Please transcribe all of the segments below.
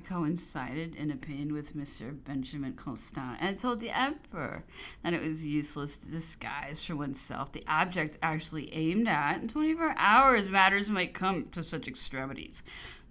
coincided in opinion with Mr. Benjamin Constant and told the emperor that it was useless to disguise for oneself the object actually aimed at. In 24 hours, matters might come to such extremities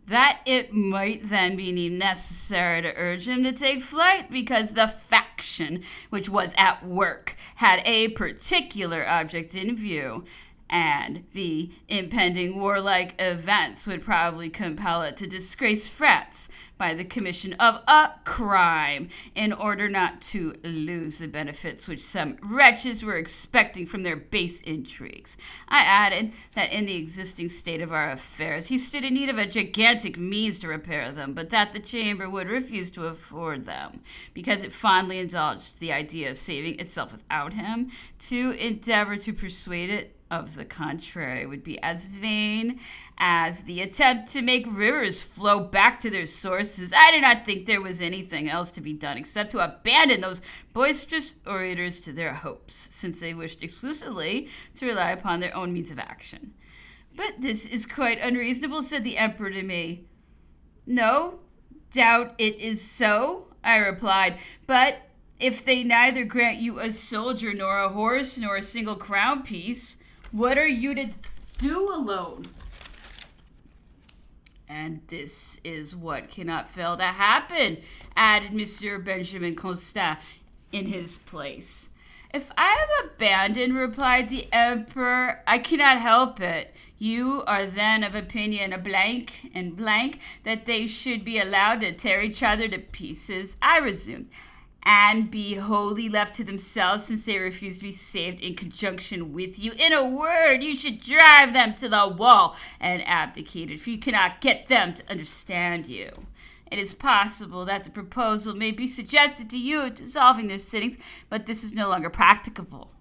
that it might then be necessary to urge him to take flight because the faction which was at work had a particular object in view, and the impending warlike events would probably compel it to disgrace France by the commission of a crime in order not to lose the benefits which some wretches were expecting from their base intrigues. I added that in the existing state of our affairs, he stood in need of a gigantic means to repair them, but that the chamber would refuse to afford them, because it fondly indulged the idea of saving itself without him. To endeavor to persuade it of the contrary would be as vain as the attempt to make rivers flow back to their sources. I do not think there was anything else to be done except to abandon those boisterous orators to their hopes, since they wished exclusively to rely upon their own means of action. But this is quite unreasonable, said the emperor to me. No doubt it is so, I replied, but if they neither grant you a soldier nor a horse nor a single crown piece, what are you to do alone? And this is what cannot fail to happen, added Monsieur Benjamin Constant in his place. If I have abandoned, replied the emperor, I cannot help it. You are then of opinion that they should be allowed to tear each other to pieces, I resumed, and be wholly left to themselves, since they refuse to be saved in conjunction with you. In a word, you should drive them to the wall and abdicate it, for you cannot get them to understand you. It is possible that the proposal may be suggested to you dissolving their sittings, but this is no longer practicable,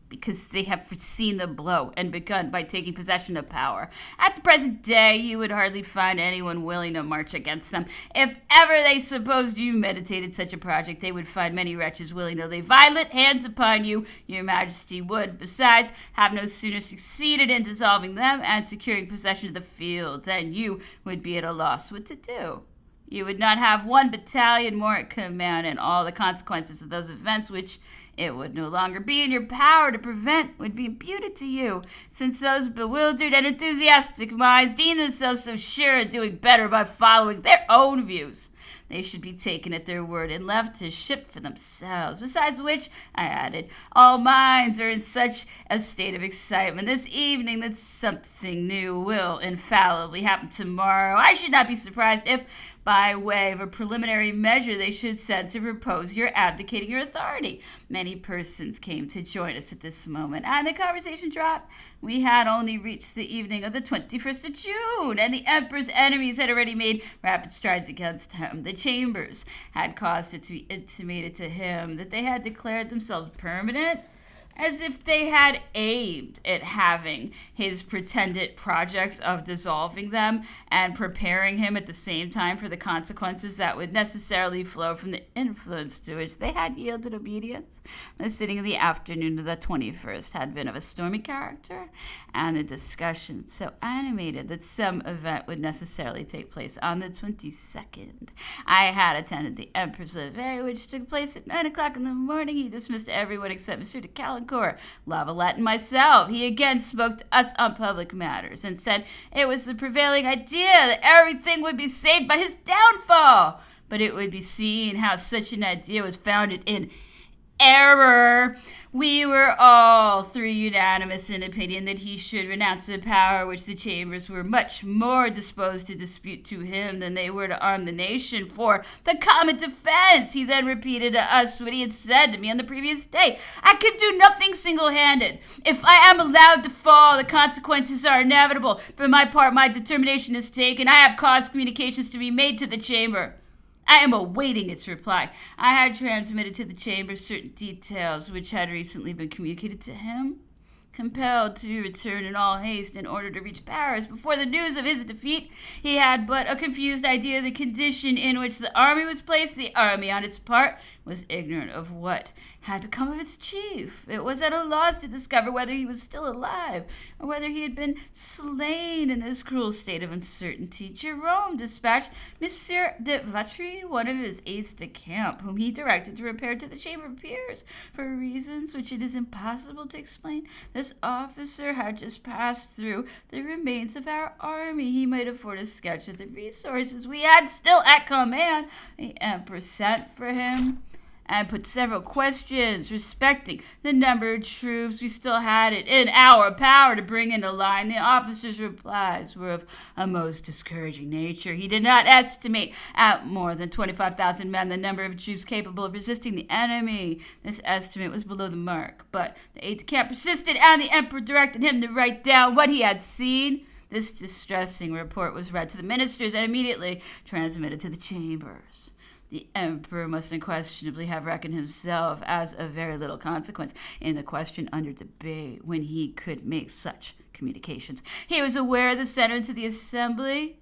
because they have foreseen the blow and begun by taking possession of power. At the present day, you would hardly find anyone willing to march against them. If ever they supposed you meditated such a project, they would find many wretches willing to lay violent hands upon you. Your majesty would, besides, have no sooner succeeded in dissolving them and securing possession of the field than you would be at a loss what to do. You would not have one battalion more at command, and all the consequences of those events which it would no longer be in your power to prevent would be imputed to you, since those bewildered and enthusiastic minds deem themselves so sure of doing better by following their own views. They should be taken at their word and left to shift for themselves. Besides which, I added, all minds are in such a state of excitement this evening that something new will infallibly happen tomorrow. I should not be surprised if, by way of a preliminary measure, they should send to propose your abdicating your authority. Many persons came to join us at this moment, and the conversation dropped. We had only reached the evening of the 21st of June, and the emperor's enemies had already made rapid strides against him. The chambers had caused it to be intimated to him that they had declared themselves permanent, as if they had aimed at having his pretended projects of dissolving them and preparing him at the same time for the consequences that would necessarily flow from the influence to which they had yielded obedience. The sitting of the afternoon of the 21st had been of a stormy character, and the discussion so animated that some event would necessarily take place on the 22nd. I had attended the Emperor's Savary, which took place at 9 o'clock in the morning. He dismissed everyone except Monsieur de Caulaincourt, Lavalette, and myself. He again spoke to us on public matters and said it was the prevailing idea that everything would be saved by his downfall. But it would be seen how such an idea was founded in error. We were all three unanimous in opinion that he should renounce the power which the chambers were much more disposed to dispute to him than they were to arm the nation for the common defense. He then repeated to us what he had said to me on the previous day. I can do nothing single-handed. If I am allowed to fall, the consequences are inevitable. For my part, my determination is taken. I have caused communications to be made to the chamber. I am awaiting its reply. I had transmitted to the chamber certain details which had recently been communicated to him. Compelled to return in all haste in order to reach Paris before the news of his defeat, he had but a confused idea of the condition in which the army was placed. The army, on its part, was ignorant of what had become of its chief. It was at a loss to discover whether he was still alive or whether he had been slain in this cruel state of uncertainty. Jerome dispatched Monsieur de Vatry, one of his aides de camp, whom he directed to repair to the Chamber of Peers. For reasons which it is impossible to explain, this officer had just passed through the remains of our army. He might afford a sketch of the resources we had still at command. The emperor sent for him and put several questions respecting the number of troops we still had it in our power to bring into line. The officer's replies were of a most discouraging nature. He did not estimate at more than 25,000 men the number of troops capable of resisting the enemy. This estimate was below the mark, but the aide-de-camp persisted, and the emperor directed him to write down what he had seen. This distressing report was read to the ministers and immediately transmitted to the chambers. The emperor must unquestionably have reckoned himself as of very little consequence in the question under debate when he could make such communications. He was aware of the sentiments of the assembly.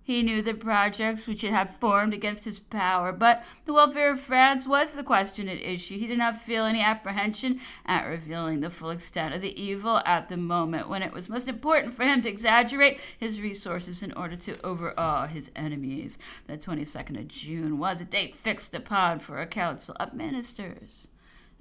He knew the projects which it had formed against his power, but the welfare of France was the question at issue. He did not feel any apprehension at revealing the full extent of the evil at the moment when it was most important for him to exaggerate his resources in order to overawe his enemies. The 22nd of June was a date fixed upon for a council of ministers.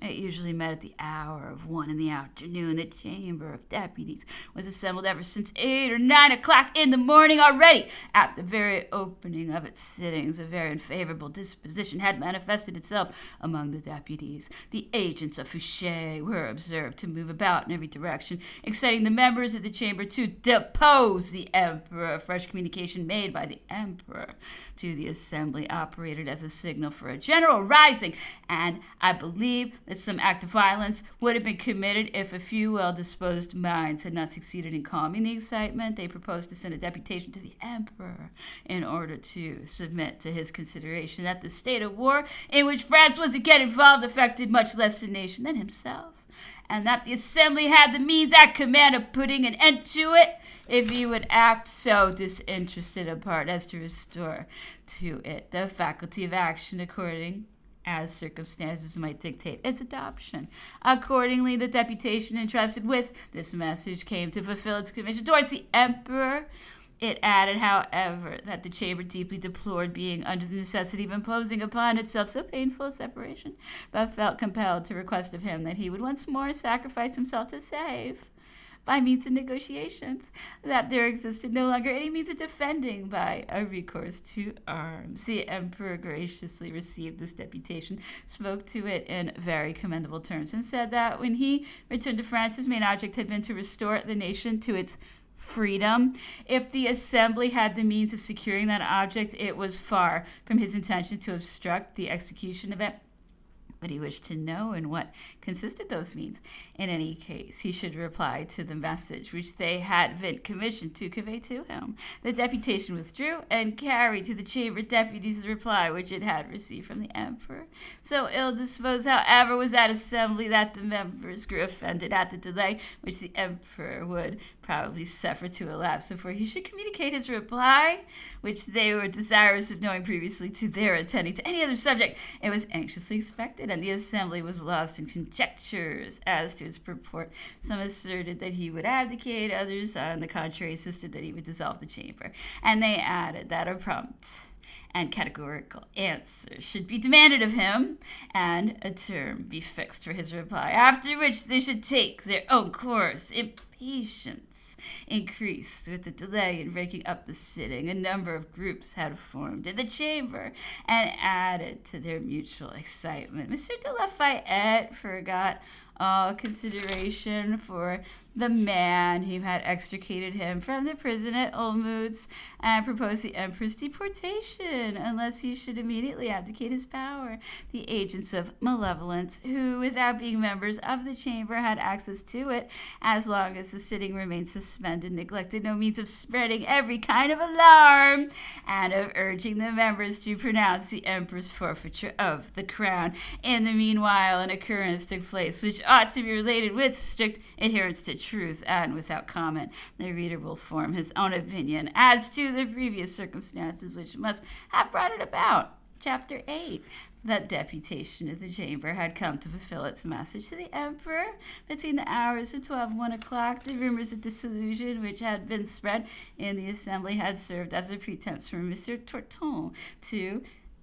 It usually met at the hour of 1 in the afternoon. The Chamber of Deputies was assembled ever since 8 or 9 o'clock in the morning. Already, at the very opening of its sittings, a very unfavorable disposition had manifested itself among the deputies. The agents of Fouché were observed to move about in every direction, exciting the members of the chamber to depose the emperor. A fresh communication made by the emperor to the assembly operated as a signal for a general rising, and I believe that some act of violence would have been committed if a few well-disposed minds had not succeeded in calming the excitement. They proposed to send a deputation to the emperor in order to submit to his consideration that the state of war in which France was again involved affected much less the nation than himself, and that the assembly had the means at command of putting an end to it if he would act so disinterested a part as to restore to it the faculty of action according as circumstances might dictate its adoption. Accordingly, the deputation entrusted with this message came to fulfill its commission towards the emperor. It added, however, that the chamber deeply deplored being under the necessity of imposing upon itself so painful a separation, but felt compelled to request of him that he would once more sacrifice himself to save, by means of negotiations, that there existed no longer any means of defending by a recourse to arms. The emperor graciously received this deputation, spoke to it in very commendable terms, and said that when he returned to France, his main object had been to restore the nation to its freedom. If the assembly had the means of securing that object, it was far from his intention to obstruct the execution of it. But he wished to know in what consisted those means. In any case, he should reply to the message which they had been commissioned to convey to him. The deputation withdrew and carried to the chamber deputies the reply which it had received from the emperor. So ill disposed, however, was that assembly that the members grew offended at the delay which the emperor would probably suffer to elapse before he should communicate his reply, which they were desirous of knowing previously to their attending to any other subject. It was anxiously expected, and the assembly was lost in conjectures as to its purport. Some asserted that he would abdicate, others, on the contrary, insisted that he would dissolve the chamber, and they added that a prompt and categorical answer should be demanded of him, and a term be fixed for his reply, after which they should take their own course. Impatience increased with the delay in breaking up the sitting. A number of groups had formed in the chamber and added to their mutual excitement. Monsieur de Lafayette forgot all consideration for the man who had extricated him from the prison at Olmütz and proposed the emperor's deportation unless he should immediately abdicate his power. The agents of malevolence, who, without being members of the chamber, had access to it as long as the sitting remained suspended, neglected no means of spreading every kind of alarm and of urging the members to pronounce the emperor's forfeiture of the crown. In the meanwhile, an occurrence took place which ought to be related with strict adherence to truth, and without comment. The reader will form his own opinion as to the previous circumstances which must have brought it about. Chapter 8. The deputation of the chamber had come to fulfill its message to the emperor. Between the hours of 12 and 1 o'clock, the rumors of disillusion which had been spread in the assembly had served as a pretense for Monsieur Torton to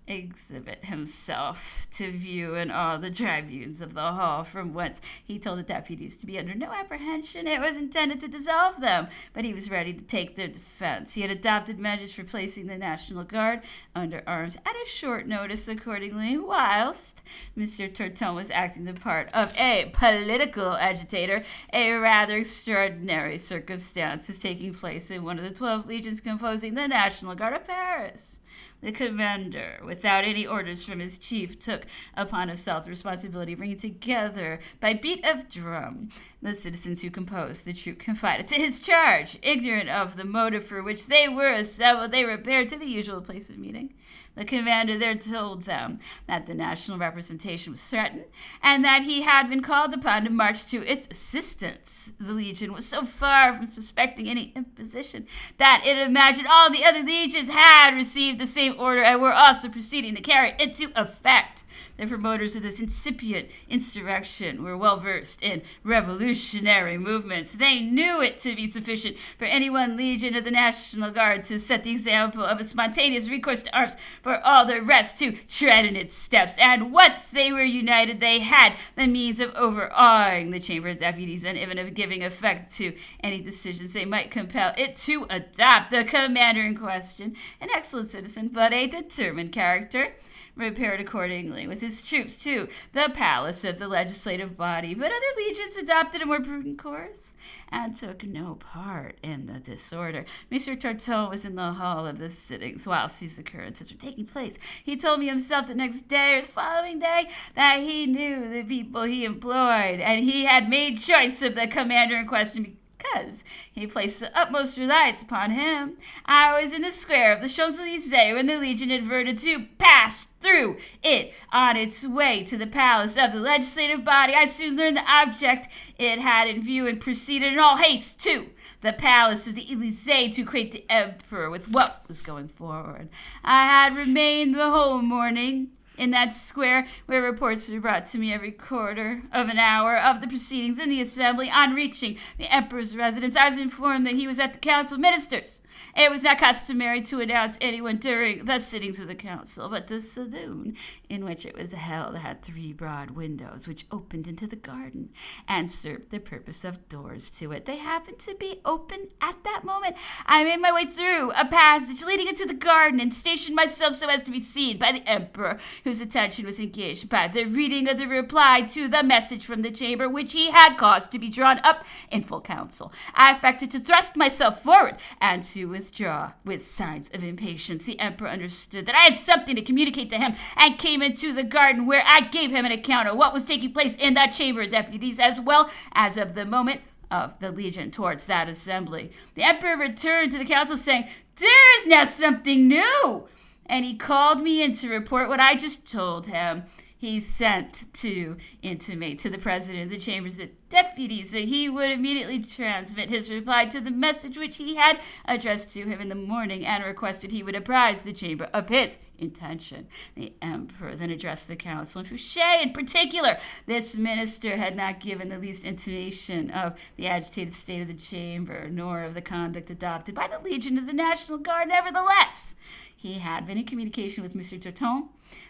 exhibit himself to view in all the tribunes of the hall, from whence he told the deputies to be under no apprehension. It was intended to dissolve them, but he was ready to take their defense. He had adopted measures for placing the National Guard under arms at a short notice accordingly, whilst Monsieur Torton was acting the part of a political agitator. A rather extraordinary circumstance is taking place in one of the 12 legions composing the National Guard of Paris. The commander, without any orders from his chief, took upon himself the responsibility of bringing together, by beat of drum, the citizens who composed the troop confided to his charge. Ignorant of the motive for which they were assembled, they repaired to the usual place of meeting. The commander there told them that the national representation was threatened, and that he had been called upon to march to its assistance. The legion was so far from suspecting any imposition that it imagined all the other legions had received the same order and were also proceeding to carry it into effect. The promoters of this incipient insurrection were well versed in revolutionary movements. They knew it to be sufficient for any one legion of the National Guard to set the example of a spontaneous recourse to arms, for all the rest to tread in its steps. And once they were united, they had the means of overawing the Chamber of Deputies, and even of giving effect to any decisions they might compel it to adopt. The commander in question, an excellent citizen, but a determined character, repaired accordingly with his troops to the palace of the legislative body, but other legions adopted a more prudent course and took no part in the disorder. Monsieur Torton was in the hall of the sittings whilst these occurrences were taking place. He told me himself the next day or the following day that he knew the people he employed, and he had made choice of the commander in question because he placed the utmost reliance upon him. I was in the square of the Champs-Élysées when the legion adverted to pass through it on its way to the palace of the legislative body. I soon learned the object it had in view and proceeded in all haste to the palace of the Élysée to acquaint the emperor with what was going forward. I had remained the whole morning in that square, where reports were brought to me every quarter of an hour of the proceedings in the assembly. On reaching the emperor's residence, I was informed that he was at the council of ministers. It was not customary to announce anyone during the sittings of the council, but the saloon in which it was held had 3 broad windows which opened into the garden and served the purpose of doors to it. They happened to be open at that moment. I made my way through a passage leading into the garden and stationed myself so as to be seen by the emperor, whose attention was engaged by the reading of the reply to the message from the chamber, which he had caused to be drawn up in full council. I affected to thrust myself forward and to withdraw with signs of impatience. The emperor understood that I had something to communicate to him and came into the garden, where I gave him an account of what was taking place in that chamber of deputies, as well as of the movement of the legion towards that assembly. The emperor returned to the council saying, "There is now something new," and he called me in to report what I just told him. He sent to intimate to the president of the chambers of deputies that he would immediately transmit his reply to the message which he had addressed to him in the morning, and requested he would apprise the chamber of his intention. The emperor then addressed the council, and Fouché in particular. This minister had not given the least intimation of the agitated state of the chamber, nor of the conduct adopted by the Legion of the National Guard. Nevertheless, he had been in communication with Monsieur Torton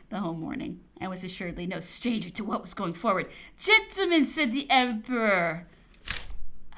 the whole morning, and was assuredly no stranger to what was going forward. "Gentlemen," said the emperor,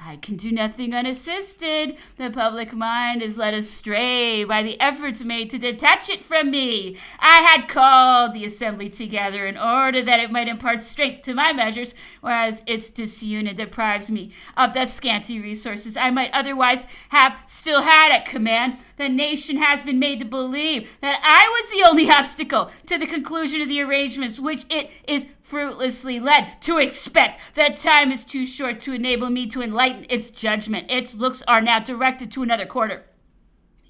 "I can do nothing unassisted. The public mind is led astray by the efforts made to detach it from me. I had called the assembly together in order that it might impart strength to my measures, whereas its disunion deprives me of the scanty resources I might otherwise have still had at command. The nation has been made to believe that I was the only obstacle to the conclusion of the arrangements which it is fruitlessly led to expect. The time is too short to enable me to enlighten its judgment. Its looks are now directed to another quarter.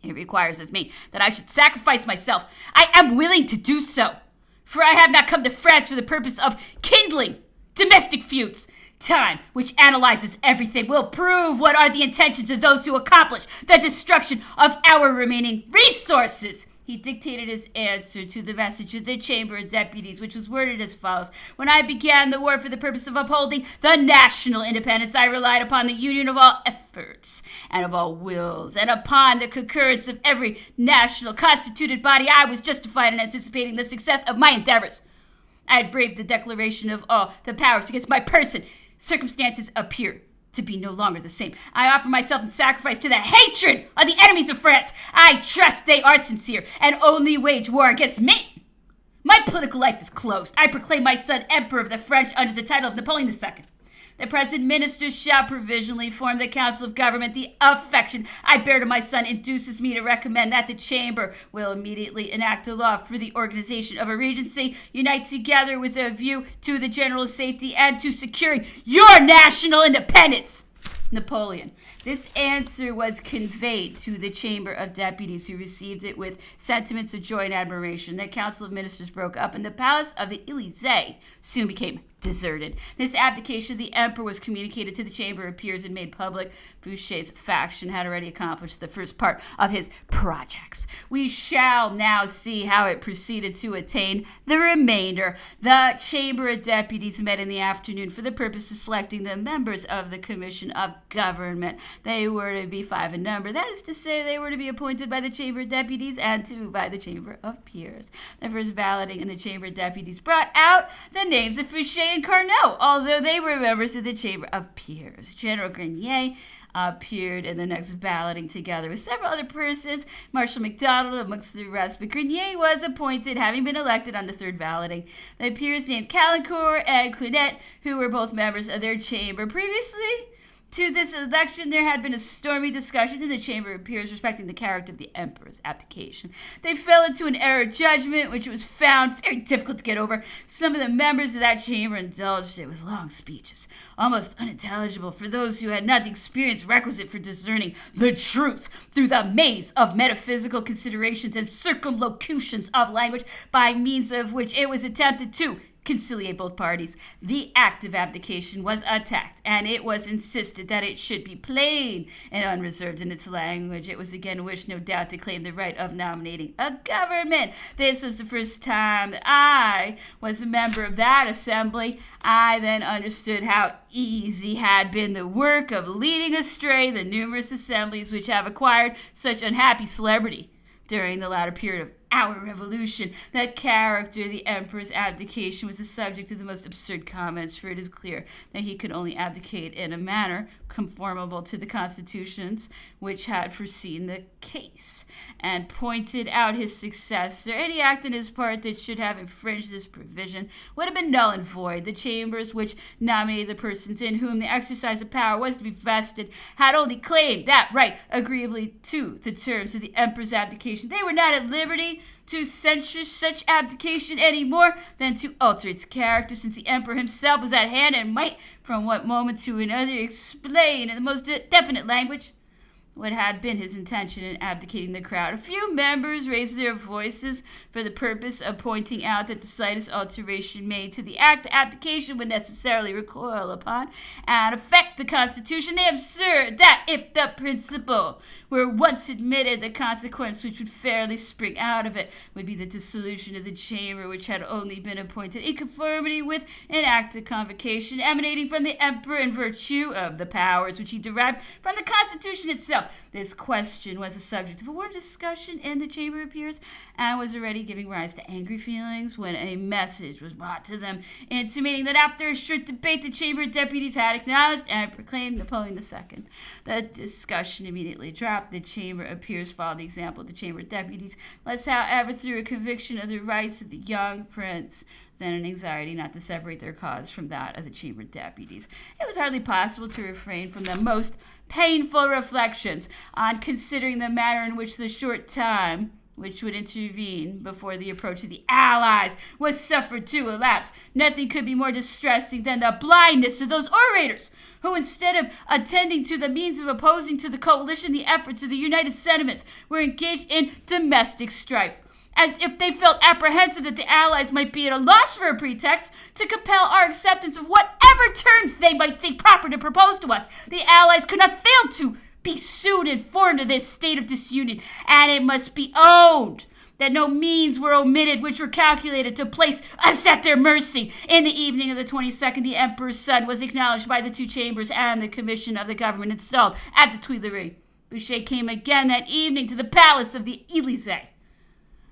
It requires of me that I should sacrifice myself. I am willing to do so, for I have not come to France for the purpose of kindling domestic feuds. Time, which analyzes everything, will prove what are the intentions of those who accomplish the destruction of our remaining resources." He dictated his answer to the message of the Chamber of Deputies, which was worded as follows. When I began the war for the purpose of upholding the national independence, I relied upon the union of all efforts and of all wills, and upon the concurrence of every national constituted body. I was justified in anticipating the success of my endeavors. I had braved the declaration of all the powers against my person. Circumstances appear to be no longer the same. I offer myself in sacrifice to the hatred of the enemies of France. I trust they are sincere and only wage war against me. My political life is closed. I proclaim my son Emperor of the French under the title of Napoleon II. The present ministers shall provisionally form the Council of Government. The affection I bear to my son induces me to recommend that the Chamber will immediately enact a law for the organization of a regency, unite together with a view to the general safety and to securing your national independence. Napoleon. This answer was conveyed to the Chamber of Deputies, who received it with sentiments of joy and admiration. The Council of Ministers broke up, and the palace of the Élysée soon became deserted. This abdication of the emperor was communicated to the Chamber of Peers and made public. Fouché's faction had already accomplished the first part of his projects. We shall now see how it proceeded to attain the remainder. The Chamber of Deputies met in the afternoon for the purpose of selecting the members of the Commission of Government. They were to be 5 in number. That is to say, they were to be appointed by the Chamber of Deputies and 2 by the Chamber of Peers. The first balloting in the Chamber of Deputies brought out the names of Fouché and Carnot, although they were members of the Chamber of Peers. General Grenier appeared in the next balloting together with several other persons, Marshal MacDonald amongst the rest, but Grenier was appointed, having been elected on the third balloting. The peers named Caulaincourt and Quinet, who were both members of their chamber. Previously to this election, there had been a stormy discussion in the Chamber of Peers respecting the character of the emperor's abdication. They fell into an error of judgment, which was found very difficult to get over. Some of the members of that chamber indulged it with long speeches, almost unintelligible for those who had not the experience requisite for discerning the truth through the maze of metaphysical considerations and circumlocutions of language, by means of which it was attempted to conciliate both parties. The act of abdication was attacked, and it was insisted that it should be plain and unreserved in its language. It was again wished, no doubt, to claim the right of nominating a government. This was the first time that I was a member of that assembly. I then understood how easy had been the work of leading astray the numerous assemblies which have acquired such unhappy celebrity during the latter period of our revolution. The character of the emperor's abdication was the subject of the most absurd comments, for it is clear that he could only abdicate in a manner conformable to the constitutions which had foreseen the case, and pointed out his successor. Any act in his part that should have infringed this provision would have been null and void. The chambers which nominated the persons in whom the exercise of power was to be vested had only claimed that right agreeably to the terms of the emperor's abdication. They were not at liberty to censure such abdication any more than to alter its character, since the emperor himself was at hand and might from one moment to another explain in the most definite language what had been his intention in abdicating the crowd. A few members raised their voices for the purpose of pointing out that the slightest alteration made to the act of abdication would necessarily recoil upon and affect the Constitution. They observed that if the principle were once admitted, the consequence which would fairly spring out of it would be the dissolution of the chamber, which had only been appointed in conformity with an act of convocation emanating from the emperor in virtue of the powers which he derived from the Constitution itself. This question was the subject of a warm discussion in the Chamber of Peers, and was already giving rise to angry feelings when a message was brought to them intimating that after a short debate, the Chamber of Deputies had acknowledged and proclaimed Napoleon II. The discussion immediately dropped. The Chamber of Peers followed the example of the Chamber of Deputies, lest, however, through a conviction of the rights of the young prince, then an anxiety not to separate their cause from that of the Chamber of Deputies, it was hardly possible to refrain from the most painful reflections on considering the manner in which the short time which would intervene before the approach of the Allies was suffered to elapse. Nothing could be more distressing than the blindness of those orators who, instead of attending to the means of opposing to the coalition the efforts of the united sentiments, were engaged in domestic strife, as if they felt apprehensive that the Allies might be at a loss for a pretext to compel our acceptance of whatever terms they might think proper to propose to us. The Allies could not fail to be soon informed of this state of disunion, and it must be owned that no means were omitted which were calculated to place us at their mercy. In the evening of the 22nd, the Emperor's son was acknowledged by the two chambers and the commission of the government installed at the Tuileries. Fouché came again that evening to the palace of the Élysée.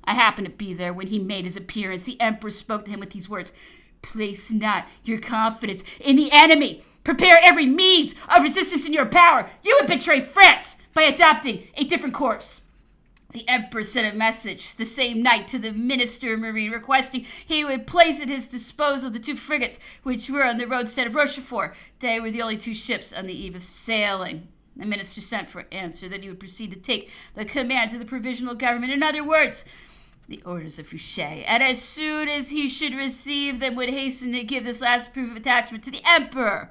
I happened to be there when he made his appearance. The Emperor spoke to him with these words: "Place not your confidence in the enemy. Prepare every means of resistance in your power. You would betray France by adopting a different course." The Emperor sent a message the same night to the Minister of Marine requesting he would place at his disposal the two frigates which were on the roadstead of Rochefort. They were the only two ships on the eve of sailing. The minister sent for answer that he would proceed to take the command to the provisional government. In other words, the orders of Fouché, and as soon as he should receive them would hasten to give this last proof of attachment to the Emperor.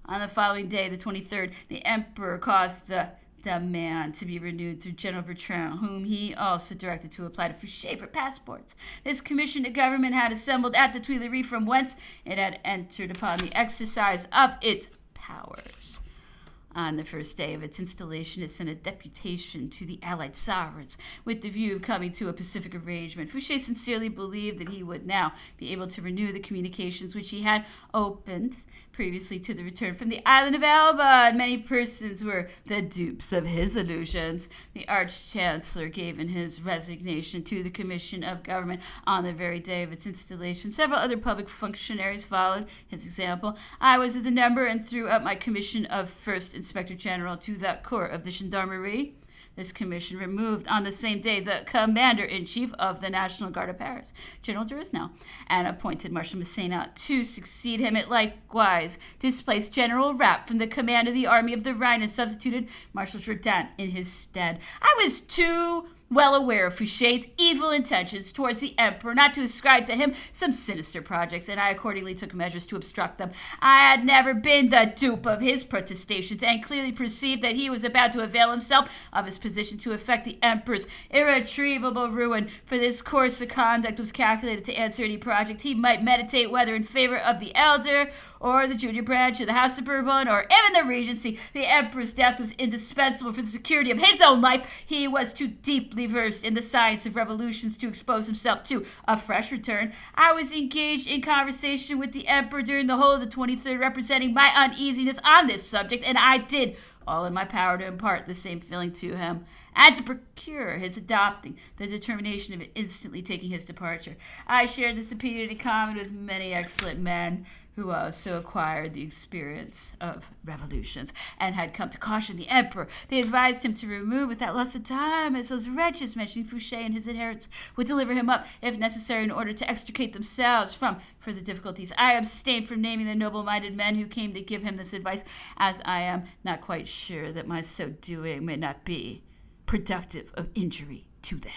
On the following day, the 23rd, the Emperor caused the demand to be renewed through General Bertrand, whom he also directed to apply to Fouché for passports. This commission the government had assembled at the Tuileries, from whence it had entered upon the exercise of its powers. On the first day of its installation, it sent a deputation to the Allied sovereigns with the view of coming to a pacific arrangement. Fouché sincerely believed that he would now be able to renew the communications which he had opened previously to the return from the island of Elba, and many persons were the dupes of his illusions. The Arch-Chancellor gave in his resignation to the Commission of Government on the very day of its installation. Several other public functionaries followed his example. I was of the number and threw up my commission of First Inspector General to the Corps of the Gendarmerie. This commission removed on the same day the Commander-in-Chief of the National Guard of Paris, General Duresnel, and appointed Marshal Massena to succeed him. It likewise displaced General Rapp from the command of the Army of the Rhine and substituted Marshal Jourdan in his stead. I was too well aware of Fouché's evil intentions towards the Emperor not to ascribe to him some sinister projects, and I accordingly took measures to obstruct them. I had never been the dupe of his protestations, and clearly perceived that he was about to avail himself of his position to effect the Emperor's irretrievable ruin. For this course of conduct was calculated to answer any project he might meditate, whether in favor of the elder or the junior branch of the House of Bourbon, or even the Regency. The Emperor's death was indispensable for the security of his own life. He was too deeply versed in the science of revolutions to expose himself to a fresh return. I was engaged in conversation with the Emperor during the whole of the 23rd, representing my uneasiness on this subject, and I did all in my power to impart the same feeling to him, and to procure his adopting the determination of instantly taking his departure. I shared this opinion in common with many excellent men who also acquired the experience of revolutions, and had come to caution the Emperor. They advised him to remove without loss of time, as those wretches, mentioning Fouché and his adherents, would deliver him up, if necessary, in order to extricate themselves from further difficulties. I abstained from naming the noble-minded men who came to give him this advice, as I am not quite sure that my so doing may not be productive of injury to them.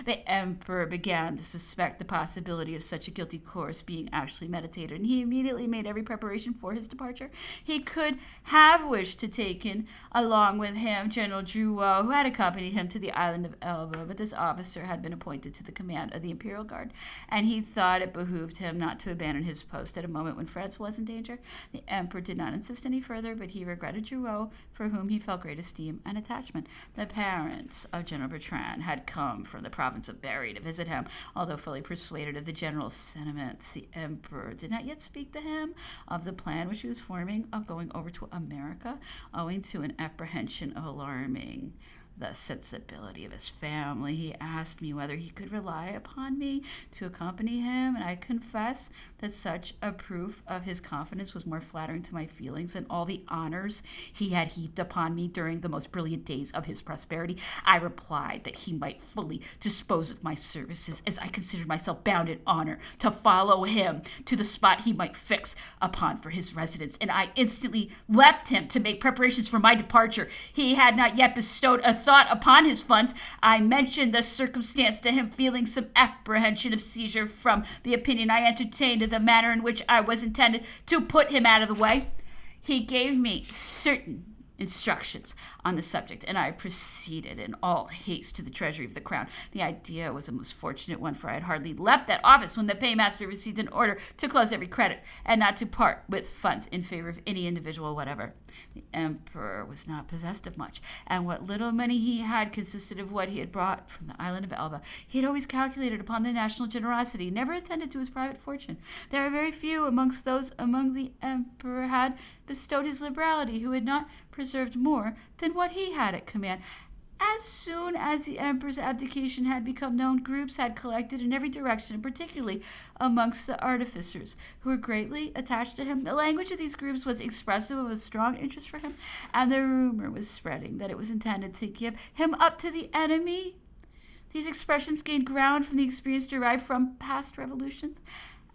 The Emperor began to suspect the possibility of such a guilty course being actually meditated, and he immediately made every preparation for his departure. He could have wished to take in along with him General Drouot, who had accompanied him to the island of Elba, but this officer had been appointed to the command of the Imperial Guard, and he thought it behooved him not to abandon his post at a moment when France was in danger. The Emperor did not insist any further, but he regretted Drouot, for whom he felt great esteem and attachment. The parents of General Bertrand had come from the province of Berry to visit him. Although fully persuaded of the general's sentiments, the Emperor did not yet speak to him of the plan which he was forming of going over to America, owing to an apprehension of alarming the sensibility of his family. He asked me whether he could rely upon me to accompany him, and I confess that such a proof of his confidence was more flattering to my feelings than all the honors he had heaped upon me during the most brilliant days of his prosperity. I replied that he might fully dispose of my services, as I considered myself bound in honor to follow him to the spot he might fix upon for his residence, and I instantly left him to make preparations for my departure. He had not yet bestowed a thought upon his funds. I mentioned the circumstance to him, feeling some apprehension of seizure from the opinion I entertained of the manner in which I was intended to put him out of the way. He gave me certain instructions on the subject, and I proceeded in all haste to the treasury of the crown. The idea was a most fortunate one, for I had hardly left that office when the paymaster received an order to close every credit and not to part with funds in favor of any individual whatever. The emperor was not possessed of much, and what little money he had consisted of what he had brought from the island of Elba. He had always calculated upon the national generosity, never attended to his private fortune. There are very few amongst those among the emperor had bestowed his liberality who had not preserved more than what he had at command. As soon as the emperor's abdication had become known, groups had collected in every direction, and particularly amongst the artificers, who were greatly attached to him. The language of these groups was expressive of a strong interest for him, and the rumor was spreading that it was intended to give him up to the enemy. These expressions gained ground from the experience derived from past revolutions,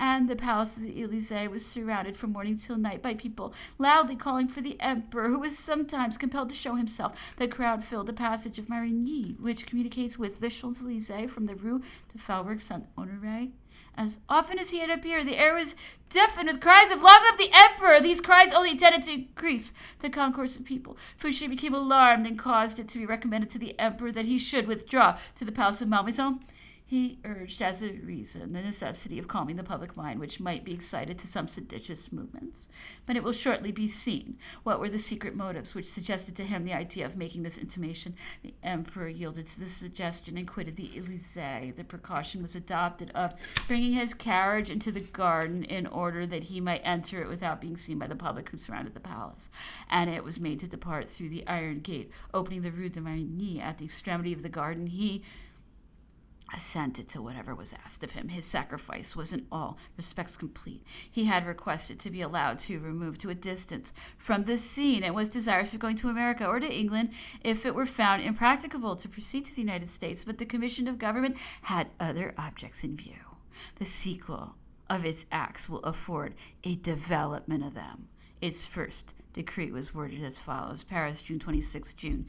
and the palace of the Élysée was surrounded from morning till night by people loudly calling for the emperor, who was sometimes compelled to show himself. The crowd filled the passage of Marigny, which communicates with the Champs-Élysées from the Rue de Faubourg Saint-Honoré. As often as he had appeared, the air was deafened with cries of "Long live the emperor!" These cries only tended to increase the concourse of people. Fouché became alarmed and caused it to be recommended to the emperor that he should withdraw to the palace of Malmaison. He urged as a reason the necessity of calming the public mind, which might be excited to some seditious movements. But it will shortly be seen what were the secret motives which suggested to him the idea of making this intimation. The emperor yielded to this suggestion and quitted the Élysée. The precaution was adopted of bringing his carriage into the garden in order that he might enter it without being seen by the public who surrounded the palace. And it was made to depart through the iron gate, opening the Rue de Marigny at the extremity of the garden. He assented to whatever was asked of him. His sacrifice was in all respects complete. He had requested to be allowed to remove to a distance from this scene and was desirous of going to America or to England if it were found impracticable to proceed to the United States, but the Commission of Government had other objects in view. The sequel of its acts will afford a development of them. Its first decree was worded as follows: Paris, June 26, June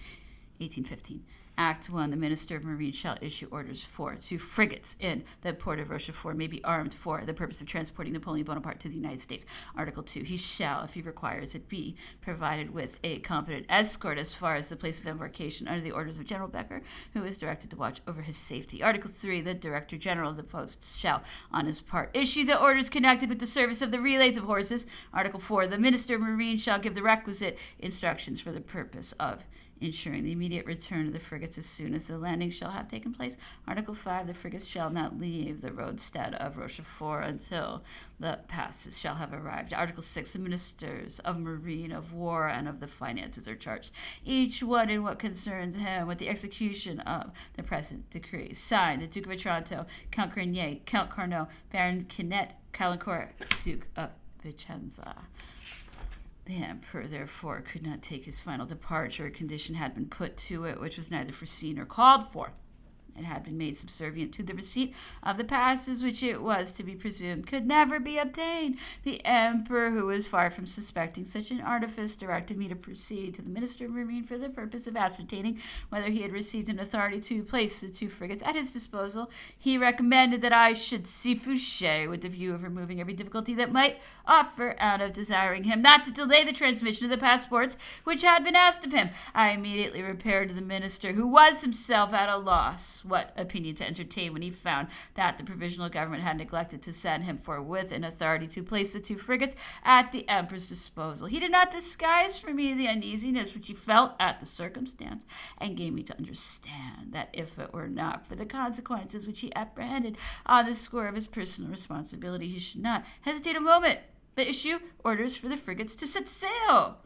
1815. Act 1. The Minister of Marine shall issue orders for 2 frigates in the port of Rochefort may be armed for the purpose of transporting Napoleon Bonaparte to the United States. Article 2. He shall, if he requires it, be provided with a competent escort as far as the place of embarkation under the orders of General Becker, who is directed to watch over his safety. Article 3. The Director General of the Posts shall, on his part, issue the orders connected with the service of the relays of horses. Article 4. The Minister of Marine shall give the requisite instructions for the purpose of ensuring the immediate return of the frigates as soon as the landing shall have taken place. Article 5. The frigates shall not leave the roadstead of Rochefort until the passes shall have arrived. Article 6. The ministers of marine, of war, and of the finances are charged, each one in what concerns him, with the execution of the present decree. Signed, the Duke of Otranto, Count Grenier, Count Carnot, Baron Quinet, Calancourt, Duke of Vicenza. The emperor, therefore, could not take his final departure. A condition had been put to it which was neither foreseen nor called for. It had been made subservient to the receipt of the passes, which it was to be presumed could never be obtained. The emperor, who was far from suspecting such an artifice, directed me to proceed to the Minister of Marine for the purpose of ascertaining whether he had received an authority to place the 2 frigates at his disposal. He recommended that I should see Fouché with the view of removing every difficulty that might offer, out of desiring him not to delay the transmission of the passports which had been asked of him. I immediately repaired to the minister, who was himself at a loss what opinion to entertain when he found that the provisional government had neglected to send him forthwith an authority to place the 2 frigates at the emperor's disposal. He did not disguise from me the uneasiness which he felt at the circumstance, and gave me to understand that if it were not for the consequences which he apprehended on the score of his personal responsibility, he should not hesitate a moment, but issue orders for the frigates to set sail.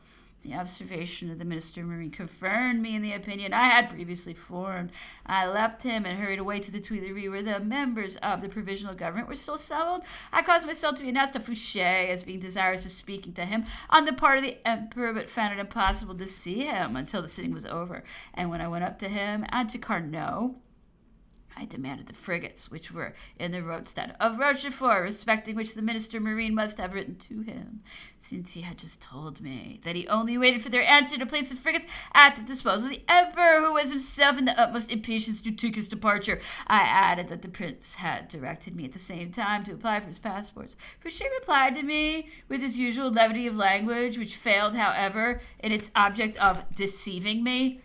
The observation of the Minister of Marine confirmed me in the opinion I had previously formed. I left him and hurried away to the Tuileries, where the members of the provisional government were still assembled. I caused myself to be announced to Fouché as being desirous of speaking to him on the part of the emperor, but found it impossible to see him until the sitting was over. And when I went up to him and to Carnot, I demanded the frigates, which were in the roadstead of Rochefort, respecting which the Minister Marine must have written to him, since he had just told me that he only waited for their answer to place the frigates at the disposal of the Emperor, who was himself in the utmost impatience to take his departure. I added that the Prince had directed me at the same time to apply for his passports. Fouché replied to me with his usual levity of language, which failed, however, in its object of deceiving me.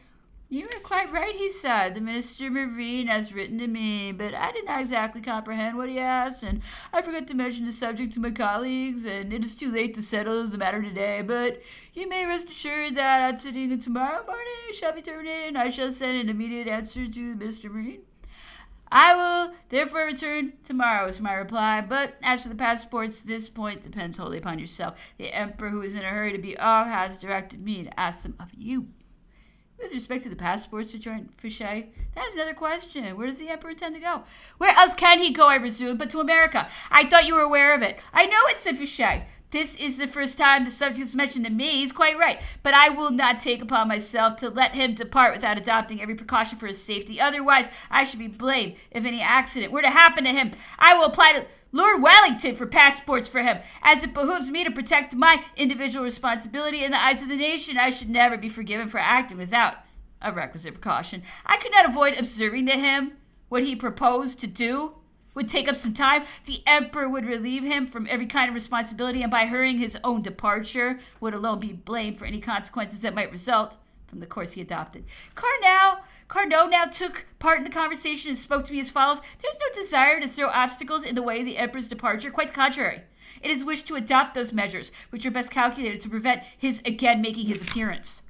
You are quite right, he said. The Minister Marine has written to me, but I did not exactly comprehend what he asked, and I forgot to mention the subject to my colleagues, and it is too late to settle the matter today. But you may rest assured that on sitting tomorrow morning shall be terminated, and I shall send an immediate answer to the Minister Marine. I will therefore return tomorrow, is my reply. But as for the passports, this point depends wholly upon yourself. The Emperor, who is in a hurry to be off, has directed me to ask them of you. With respect to the passports, rejoined Fouché, that is another question. Where does the Emperor intend to go? Where else can he go, I resumed, but to America? I thought you were aware of it. I know it, said Fouché. This is the first time the subject is mentioned to me. He's quite right. But I will not take upon myself to let him depart without adopting every precaution for his safety. Otherwise, I should be blamed if any accident were to happen to him. I will apply to Lord Wellington for passports for him, as it behooves me to protect my individual responsibility in the eyes of the nation. I should never be forgiven for acting without a requisite precaution. I could not avoid observing to him what he proposed to do would take up some time. The Emperor would relieve him from every kind of responsibility, and by hurrying his own departure, would alone be blamed for any consequences that might result from the course he adopted. Carnot now took part in the conversation and spoke to me as follows. There's no desire to throw obstacles in the way of the Emperor's departure. Quite the contrary. It is wished to adopt those measures which are best calculated to prevent his again making his appearance.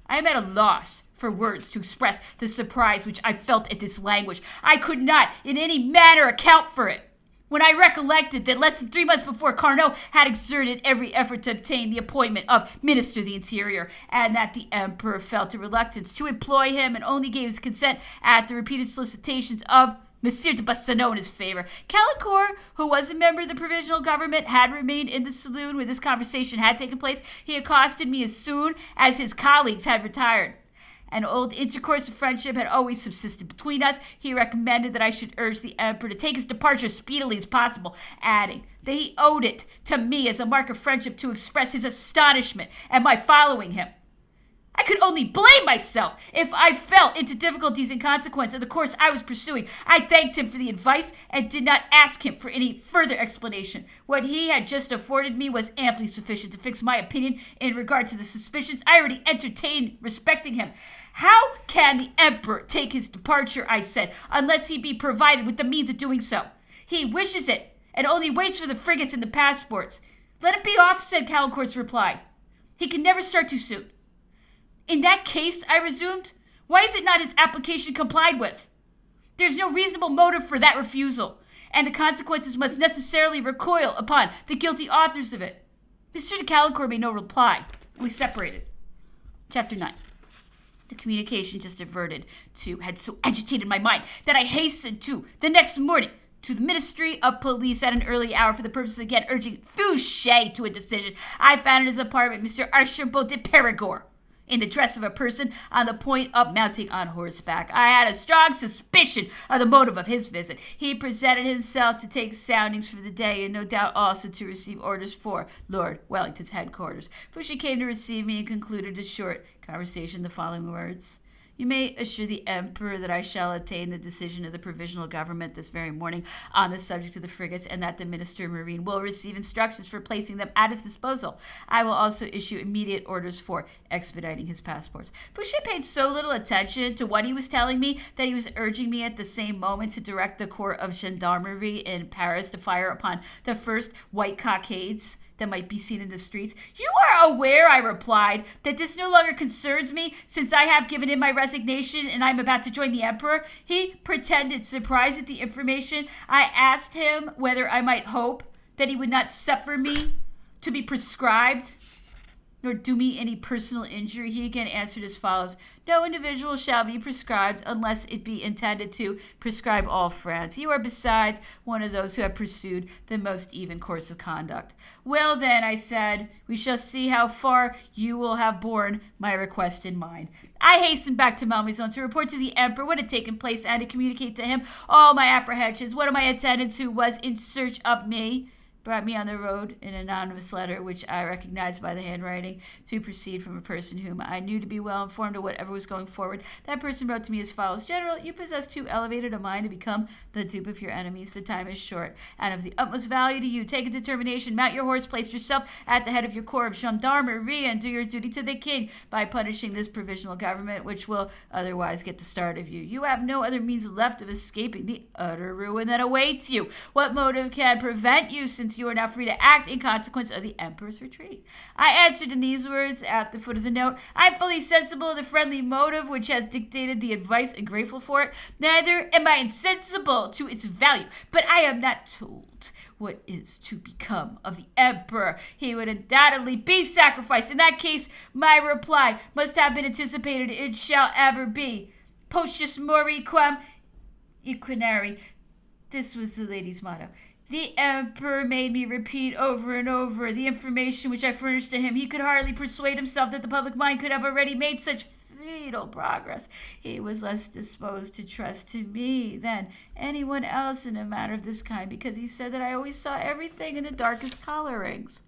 I am at a loss for words to express the surprise which I felt at this language. I could not in any manner account for it. When I recollected that less than 3 months before Carnot had exerted every effort to obtain the appointment of Minister of the Interior, and that the Emperor felt a reluctance to employ him and only gave his consent at the repeated solicitations of Monsieur de Bassano in his favor. Caulaincourt, who was a member of the Provisional Government, had remained in the saloon where this conversation had taken place. He accosted me as soon as his colleagues had retired. An old intercourse of friendship had always subsisted between us. He recommended that I should urge the Emperor to take his departure as speedily as possible, adding that he owed it to me as a mark of friendship to express his astonishment at my following him. I could only blame myself if I fell into difficulties in consequence of the course I was pursuing. I thanked him for the advice and did not ask him for any further explanation. What he had just afforded me was amply sufficient to fix my opinion in regard to the suspicions I already entertained respecting him. How can the Emperor take his departure, I said, unless he be provided with the means of doing so? He wishes it and only waits for the frigates and the passports. Let it be off, said Caulaincourt's reply. He can never start too soon. In that case, I resumed, why is it not his application complied with? There's no reasonable motive for that refusal, and the consequences must necessarily recoil upon the guilty authors of it. Mr. de Caulaincourt made no reply. We separated. Chapter 9. The communication just averted to had so agitated my mind that I hastened to, the next morning, to the Ministry of Police at an early hour for the purpose of again urging Fouché to a decision. I found in his apartment Mr. Archibald de Perigord, in the dress of a person on the point of mounting on horseback. I had a strong suspicion of the motive of his visit. He presented himself to take soundings for the day, and no doubt also to receive orders for Lord Wellington's headquarters. Fouché came to receive me and concluded a short conversation in the following words. You may assure the Emperor that I shall obtain the decision of the Provisional Government this very morning on the subject of the frigates, and that the Minister of Marine will receive instructions for placing them at his disposal. I will also issue immediate orders for expediting his passports. Fouché paid so little attention to what he was telling me that he was urging me at the same moment to direct the Corps of Gendarmerie in Paris to fire upon the first white cockades that might be seen in the streets. You are aware, I replied, that this no longer concerns me, since I have given in my resignation and I am about to join the Emperor. He pretended surprise at the information. I asked him whether I might hope that he would not suffer me to be proscribed. nor do me any personal injury, he again answered as follows: no individual shall be prescribed unless it be intended to prescribe all France. You are besides one of those who have pursued the most even course of conduct. Well then, I said, we shall see how far you will have borne my request in mind. I hastened back to Malmaison to report to the Emperor what had taken place and to communicate to him all my apprehensions. One of my attendants, who was in search of me, brought me on the road an anonymous letter, which I recognized by the handwriting to proceed from a person whom I knew to be well informed of whatever was going forward. That person wrote to me as follows: General, you possess too elevated a mind to become the dupe of your enemies. The time is short and of the utmost value to you. Take a determination, mount your horse, place yourself at the head of your corps of gendarmerie, and do your duty to the king by punishing this provisional government, which will otherwise get the start of you. You have no other means left of escaping the utter ruin that awaits you. What motive can prevent you, since you are now free to act in consequence of the Emperor's retreat? I answered in these words at the foot of the note: I am fully sensible of the friendly motive which has dictated the advice and grateful for it. Neither am I insensible to its value, but I am not told what is to become of the Emperor. He would undoubtedly be sacrificed. In that case, my reply must have been anticipated. It shall ever be. Potius mori quam equinari. This was the lady's motto. The Emperor made me repeat over and over the information which I furnished to him. He could hardly persuade himself that the public mind could have already made such fatal progress. He was less disposed to trust to me than anyone else in a matter of this kind, because he said that I always saw everything in the darkest colorings.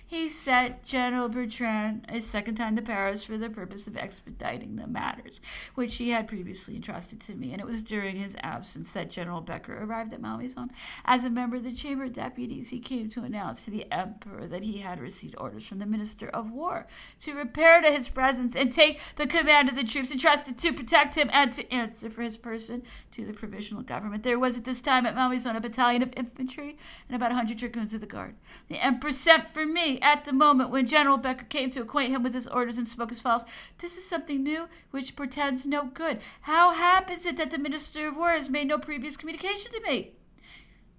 He sent General Bertrand a second time to Paris for the purpose of expediting the matters which he had previously entrusted to me, and it was during his absence that General Becker arrived at Malmaison. As a member of the Chamber of Deputies, he came to announce to the Emperor that he had received orders from the Minister of War to repair to his presence and take the command of the troops entrusted to protect him and to answer for his person to the provisional government. There was at this time at Malmaison a battalion of infantry and about 100 dragoons of the guard. The Emperor sent for me at the moment when General Becker came to acquaint him with his orders, and spoke as follows: This is something new which portends no good. How happens it that the Minister of War has made no previous communication to me?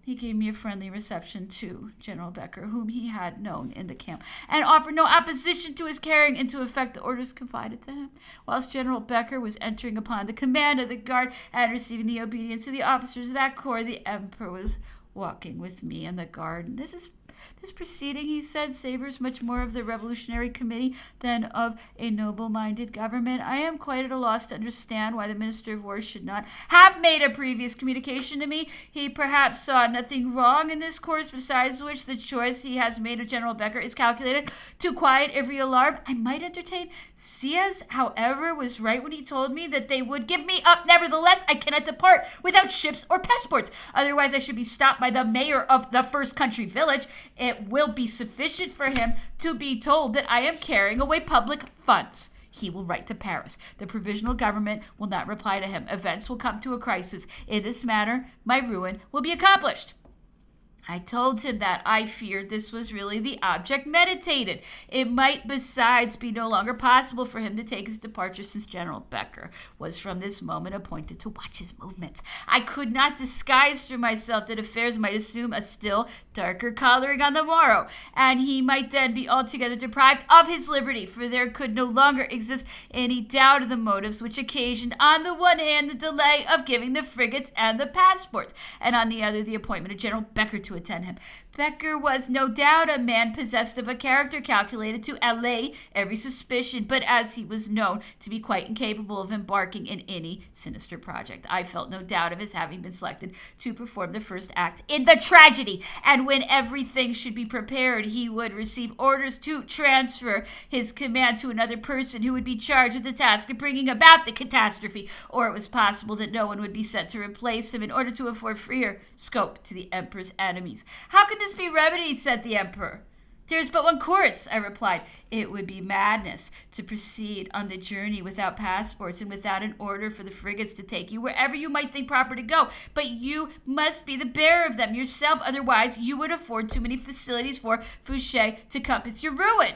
He gave me a friendly reception to General Becker, whom he had known in the camp, and offered no opposition to his carrying into effect the orders confided to him. Whilst General Becker was entering upon the command of the guard and receiving the obedience of the officers of that corps, the Emperor was walking with me in the garden. This proceeding, he said, savors much more of the Revolutionary Committee than of a noble-minded government. I am quite at a loss to understand why the Minister of War should not have made a previous communication to me. He perhaps saw nothing wrong in this course, besides which the choice he has made of General Becker is calculated to quiet every alarm I might entertain. Sieyes, however, was right when he told me that they would give me up. Nevertheless, I cannot depart without ships or passports. Otherwise, I should be stopped by the mayor of the first country village. It will be sufficient for him to be told that I am carrying away public funds. He will write to Paris. The provisional government will not reply to him. Events will come to a crisis. In this matter, my ruin will be accomplished. I told him that I feared this was really the object meditated. It might besides be no longer possible for him to take his departure, since General Becker was from this moment appointed to watch his movements. I could not disguise from myself that affairs might assume a still darker coloring on the morrow, and he might then be altogether deprived of his liberty, for there could no longer exist any doubt of the motives which occasioned, on the one hand, the delay of giving the frigates and the passports, and on the other, the appointment of General Becker to attend him. Becker was no doubt a man possessed of a character calculated to allay every suspicion, but as he was known to be quite incapable of embarking in any sinister project, I felt no doubt of his having been selected to perform the first act in the tragedy, and when everything should be prepared, he would receive orders to transfer his command to another person who would be charged with the task of bringing about the catastrophe, or it was possible that no one would be sent to replace him in order to afford freer scope to the Emperor's enemies. How could this be remedied? Said the Emperor. There is but one course, I replied. It would be madness to proceed on the journey without passports and without an order for the frigates to take you wherever you might think proper to go. But you must be the bearer of them yourself, otherwise you would afford too many facilities for Fouché to compass your ruin.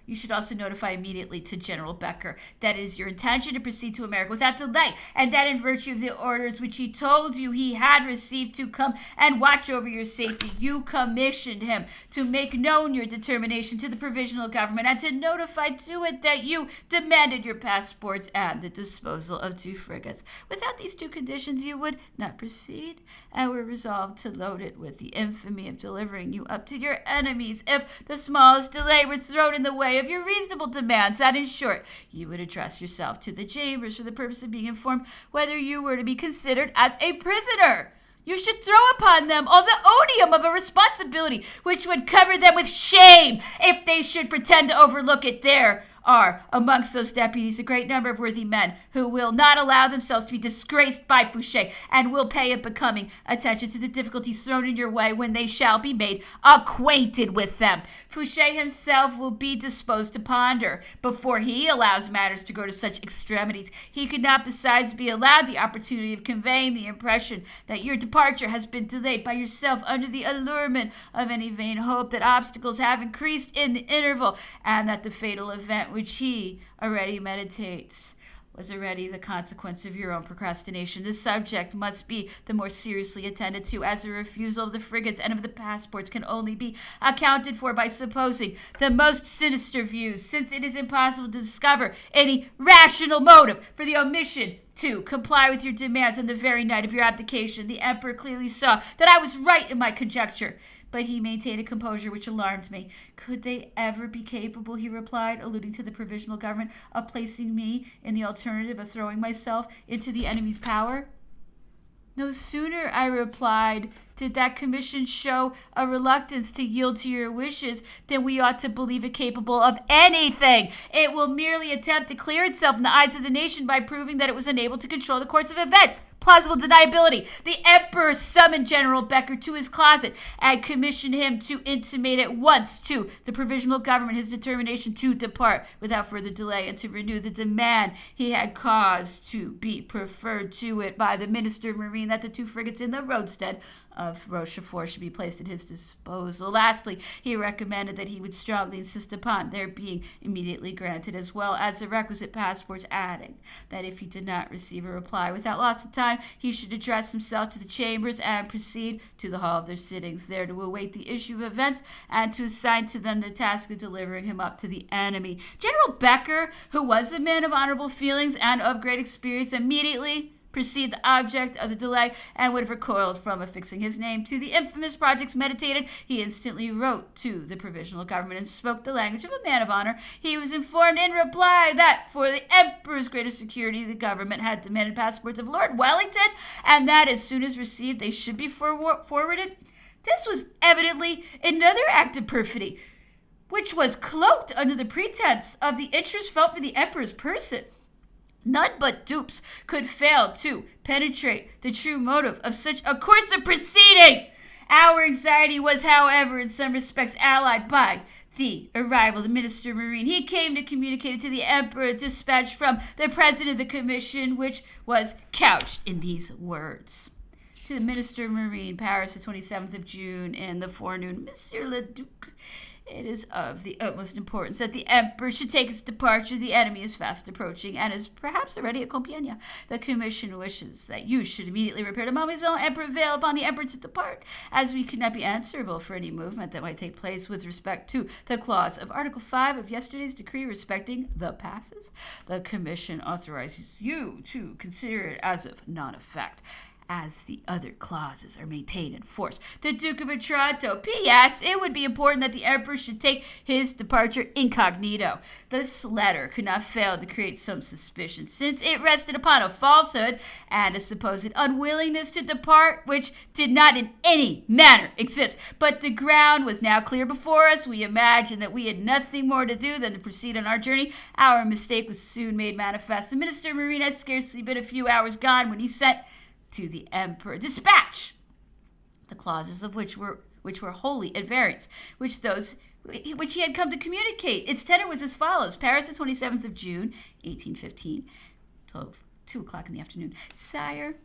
You should also notify immediately to General Becker that it is your intention to proceed to America without delay, and that in virtue of the orders which he told you he had received to come and watch over your safety, you commissioned him to make known your determination to the provisional government and to notify to it that you demanded your passports and the disposal of 2 frigates. Without these 2 conditions, you would not proceed, and were resolved to load it with the infamy of delivering you up to your enemies if the smallest delay were thrown in the way of your reasonable demands, that in short, you would address yourself to the chambers for the purpose of being informed whether you were to be considered as a prisoner. You should throw upon them all the odium of a responsibility which would cover them with shame if they should pretend to overlook it. There are amongst those deputies a great number of worthy men who will not allow themselves to be disgraced by Fouché, and will pay a becoming attention to the difficulties thrown in your way when they shall be made acquainted with them. Fouché himself will be disposed to ponder before he allows matters to go to such extremities. He could not besides be allowed the opportunity of conveying the impression that your departure has been delayed by yourself under the allurement of any vain hope that obstacles have increased in the interval, and that the fatal event which he already meditates was already the consequence of your own procrastination. This subject must be the more seriously attended to, as the refusal of the frigates and of the passports can only be accounted for by supposing the most sinister views, since it is impossible to discover any rational motive for the omission to comply with your demands on the very night of your abdication. The emperor clearly saw that I was right in my conjecture, but he maintained a composure which alarmed me. Could they ever be capable, he replied, alluding to the provisional government, of placing me in the alternative of throwing myself into the enemy's power? No sooner, I replied, did that commission show a reluctance to yield to your wishes than we ought to believe it capable of anything. It will merely attempt to clear itself in the eyes of the nation by proving that it was unable to control the course of events. Plausible deniability. The emperor summoned General Becker to his closet and commissioned him to intimate at once to the provisional government his determination to depart without further delay, and to renew the demand he had caused to be preferred to it by the Minister of Marine that the 2 frigates in the roadstead of Rochefort should be placed at his disposal. Lastly, he recommended that he would strongly insist upon their being immediately granted, as well as the requisite passports, adding that if he did not receive a reply without loss of time, he should address himself to the chambers and proceed to the hall of their sittings, there to await the issue of events and to assign to them the task of delivering him up to the enemy. General Becker, who was a man of honorable feelings and of great experience, immediately perceived the object of the delay and would have recoiled from affixing his name to the infamous projects meditated. He instantly wrote to the provisional government and spoke the language of a man of honor. He was informed in reply that for the emperor's greater security, the government had demanded passports of Lord Wellington, and that as soon as received they should be forwarded. This was evidently another act of perfidy, which was cloaked under the pretense of the interest felt for the emperor's person. None but dupes could fail to penetrate the true motive of such a course of proceeding. Our anxiety was, however, in some respects allied by the arrival of the Minister of Marine. He came to communicate to the Emperor a dispatch from the President of the Commission, which was couched in these words. To the Minister of Marine, Paris, the 27th of June, in the forenoon. Monsieur le Duc, it is of the utmost importance that the Emperor should take his departure. The enemy is fast approaching and is perhaps already at Compiègne. The Commission wishes that you should immediately repair to Malmaison and prevail upon the Emperor to depart, as we could not be answerable for any movement that might take place with respect to the clause of Article 5 of yesterday's decree respecting the passes. The Commission authorizes you to consider it as of non-effect, as the other clauses are maintained in force. The Duke of Otranto. P.S. It would be important that the Emperor should take his departure incognito. This letter could not fail to create some suspicion, since it rested upon a falsehood and a supposed unwillingness to depart, which did not in any manner exist. But the ground was now clear before us. We imagined that we had nothing more to do than to proceed on our journey. Our mistake was soon made manifest. The Minister of Marine had scarcely been a few hours gone when he sent to the Emperor dispatch, the clauses of which were wholly at variance, which he had come to communicate. Its tenor was as follows: Paris, the 27th of June, 1815, 2 o'clock in the afternoon. Sire,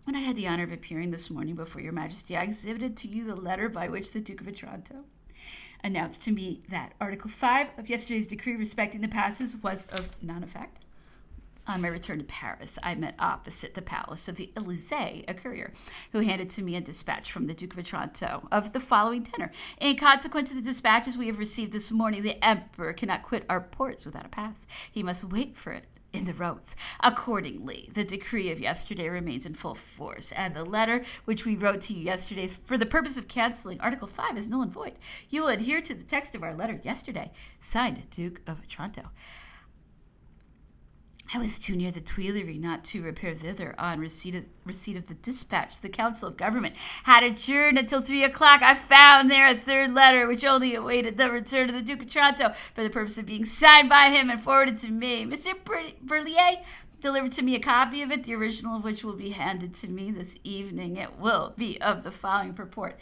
when I had the honor of appearing this morning before your Majesty, I exhibited to you the letter by which the Duke of Otranto, announced to me that Article 5 of yesterday's decree respecting the passes was of non-effect. On my return to Paris, I met opposite the palace of the Élysée a courier who handed to me a dispatch from the Duke of Otranto of the following tenor. In consequence of the dispatches we have received this morning, the Emperor cannot quit our ports without a pass. He must wait for it in the roads. Accordingly, the decree of yesterday remains in full force, and the letter which we wrote to you yesterday for the purpose of canceling Article 5 is null and void. You will adhere to the text of our letter yesterday. Signed, Duke of Otranto. I was too near the Tuileries not to repair thither on receipt of the dispatch. The Council of Government had adjourned until 3 o'clock. I found there a third letter, which only awaited the return of the Duke of Otranto for the purpose of being signed by him and forwarded to me. Monsieur Berlier delivered to me a copy of it, the original of which will be handed to me this evening. It will be of the following purport.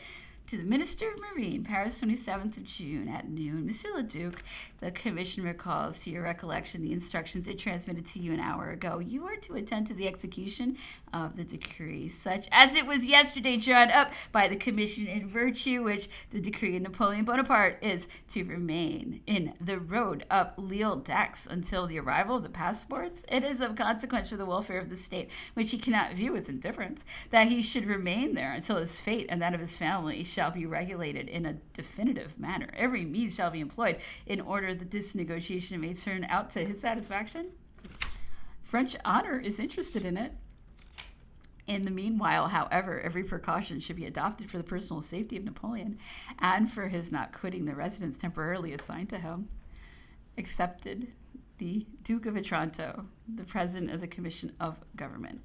To the Minister of Marine, Paris, 27th of June at noon. Monsieur le Duc, the Commission recalls to your recollection the instructions it transmitted to you an hour ago. You are to attend to the execution of the decree, such as it was yesterday drawn up by the Commission, in virtue which the decree of Napoleon Bonaparte is to remain in the road up Lille-Dax until the arrival of the passports. It is of consequence for the welfare of the state, which he cannot view with indifference, that he should remain there until his fate and that of his family shall be regulated in a definitive manner. Every means shall be employed in order that this negotiation may turn out to his satisfaction. French honor is interested in it. In the meanwhile, however, every precaution should be adopted for the personal safety of Napoleon and for his not quitting the residence temporarily assigned to him. Accepted, the Duke of Otranto, the President of the Commission of Government.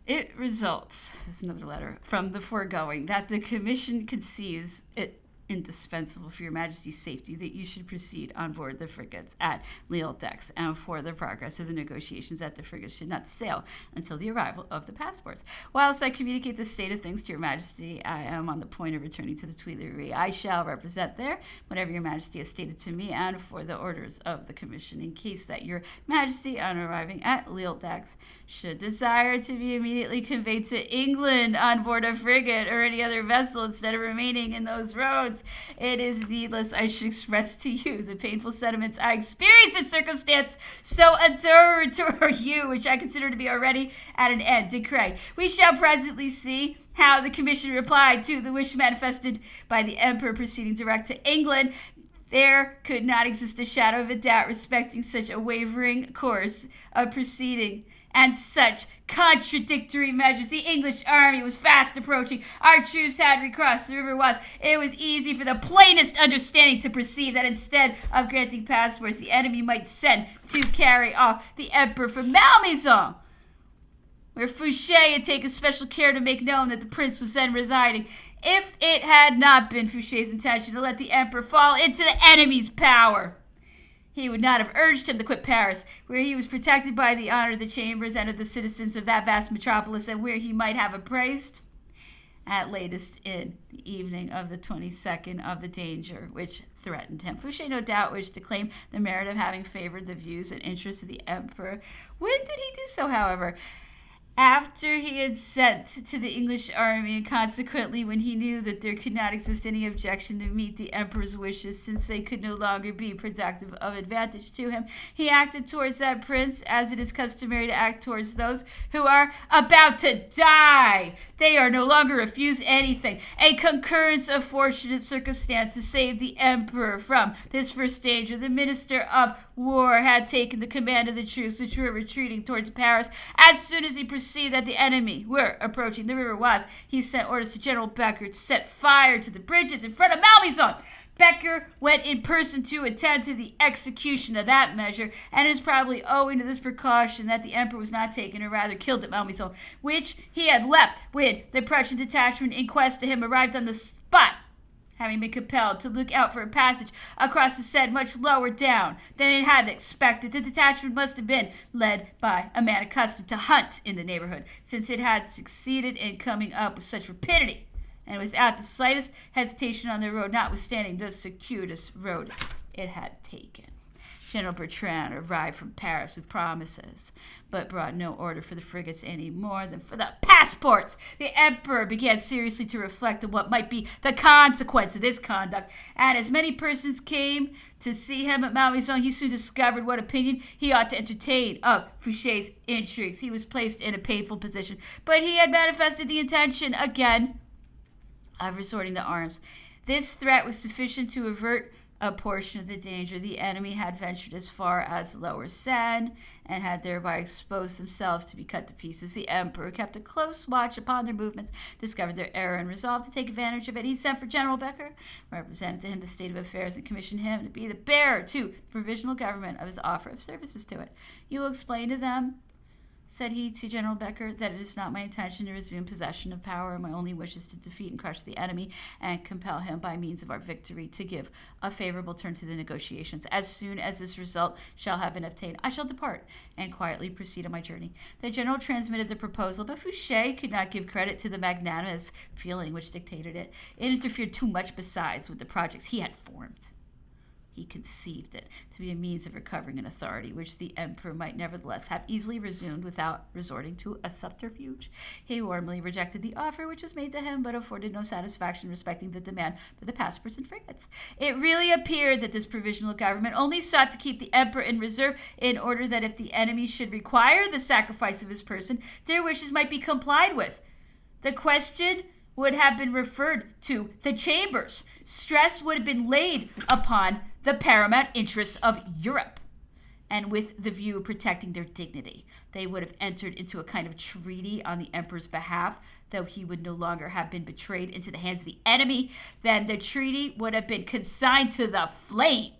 It results, this is another letter, from the foregoing, that the Commission conceives it indispensable for your Majesty's safety that you should proceed on board the frigates at Lille-Dax, and for the progress of the negotiations that the frigates should not sail until the arrival of the passports. Whilst I communicate this state of things to your Majesty, I am on the point of returning to the Tuileries. I shall represent there whatever your Majesty has stated to me, and for the orders of the Commission, in case that your Majesty, on arriving at Lille-Dax, should desire to be immediately conveyed to England on board a frigate or any other vessel instead of remaining in those roads. It is needless I should express to you the painful sentiments I experience in circumstance so adore you, which I consider to be already at an end. Decree. We shall presently see how the Commission replied to the wish manifested by the Emperor proceeding direct to England. There could not exist a shadow of a doubt respecting such a wavering course of proceeding and such contradictory measures. The English army was fast approaching. Our troops had recrossed the river Oise. It was easy for the plainest understanding to perceive that instead of granting passports, the enemy might send to carry off the Emperor from Malmaison, where Fouché had taken special care to make known that the prince was then residing. If it had not been Fouché's intention to let the Emperor fall into the enemy's power, he would not have urged him to quit Paris, where he was protected by the honor of the chambers and of the citizens of that vast metropolis, and where he might have appraised, at latest in the evening of the 22nd, of the danger which threatened him. Fouché no doubt wished to claim the merit of having favored the views and interests of the Emperor. When did he do so, however? After he had sent to the English army, and consequently when he knew that there could not exist any objection to meet the Emperor's wishes, since they could no longer be productive of advantage to him, he acted towards that prince as it is customary to act towards those who are about to die. They are no longer refused anything. A concurrence of fortunate circumstances saved the Emperor from this first danger. The Minister of War had taken the command of the troops which were retreating towards Paris. As soon as he perceived that the enemy were approaching the river Oise, he sent orders to General Becker to set fire to the bridges in front of Malmaison. Becker went in person to attend to the execution of that measure, and it is probably owing to this precaution that the Emperor was not taken, or rather killed, at Malmaison, which he had left when the Prussian detachment in quest of him arrived on the spot, having been compelled to look out for a passage across the Seine much lower down than it had expected. The detachment must have been led by a man accustomed to hunt in the neighborhood, since it had succeeded in coming up with such rapidity and without the slightest hesitation on the road, notwithstanding the circuitous road it had taken. General Bertrand arrived from Paris with promises, but brought no order for the frigates any more than for the passports. The emperor began seriously to reflect on what might be the consequence of this conduct, and as many persons came to see him at Malmaison, he soon discovered what opinion he ought to entertain of Fouché's intrigues. He was placed in a painful position, but he had manifested the intention again of resorting to arms. This threat was sufficient to avert a portion of the danger. The enemy had ventured as far as the Lower Seine and had thereby exposed themselves to be cut to pieces. The emperor kept a close watch upon their movements, discovered their error, and resolved to take advantage of it. He sent for General Becker, represented to him the state of affairs, and commissioned him to be the bearer to the provisional government of his offer of services to it. "You will explain to them," said he to General Becker, "that it is not my intention to resume possession of power. My only wish is to defeat and crush the enemy and compel him by means of our victory to give a favorable turn to the negotiations. As soon as this result shall have been obtained, I shall depart and quietly proceed on my journey." The general transmitted the proposal, but Fouché could not give credit to the magnanimous feeling which dictated it. It interfered too much besides with the projects he had formed. He conceived it to be a means of recovering an authority which the emperor might nevertheless have easily resumed without resorting to a subterfuge. He warmly rejected the offer which was made to him, but afforded no satisfaction respecting the demand for the passports and frigates. It really appeared that this provisional government only sought to keep the emperor in reserve in order that if the enemy should require the sacrifice of his person, their wishes might be complied with. The question would have been referred to the chambers. Stress would have been laid upon the paramount interests of Europe, and with the view of protecting their dignity, they would have entered into a kind of treaty on the emperor's behalf. Though he would no longer have been betrayed into the hands of the enemy, then the treaty would have been consigned to the flames.